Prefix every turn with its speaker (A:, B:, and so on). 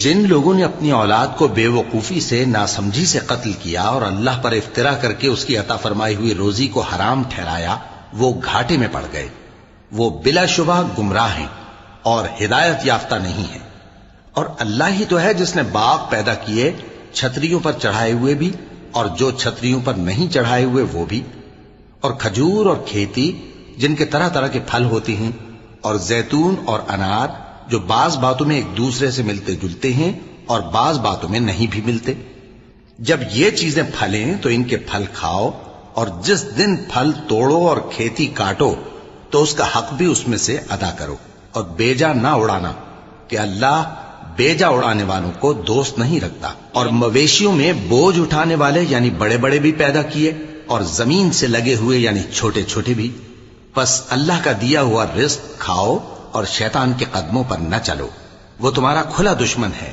A: جن لوگوں نے اپنی اولاد کو بے وقوفی سے ناسمجھی سے قتل کیا اور اللہ پر افترا کر کے اس کی عطا فرمائی ہوئی روزی کو حرام ٹھہرایا، وہ گھاٹے میں پڑ گئے، وہ بلا شبہ گمراہ ہیں اور ہدایت یافتہ نہیں ہیں۔ اور اللہ ہی تو ہے جس نے باغ پیدا کیے، چھتریوں پر چڑھائے ہوئے بھی اور جو چھتریوں پر نہیں چڑھائے ہوئے وہ بھی، اور کھجور اور کھیتی جن کے طرح طرح کے پھل ہوتے ہیں، اور زیتون اور انار جو بعض باتوں میں ایک دوسرے سے ملتے جلتے ہیں اور بعض باتوں میں نہیں بھی ملتے۔ جب یہ چیزیں پھلیں تو ان کے پھل کھاؤ، اور جس دن پھل توڑو اور کھیتی کاٹو تو اس کا حق بھی اس میں سے ادا کرو، اور بیجا نہ اڑانا کہ اللہ بیجا اڑانے والوں کو دوست نہیں رکھتا۔ اور مویشیوں میں بوجھ اٹھانے والے یعنی بڑے بڑے بھی پیدا کیے، اور زمین سے لگے ہوئے یعنی چھوٹے چھوٹے بھی۔ بس اللہ کا دیا ہوا رزق کھاؤ اور شیطان کے قدموں پر نہ چلو، وہ تمہارا کھلا دشمن ہے۔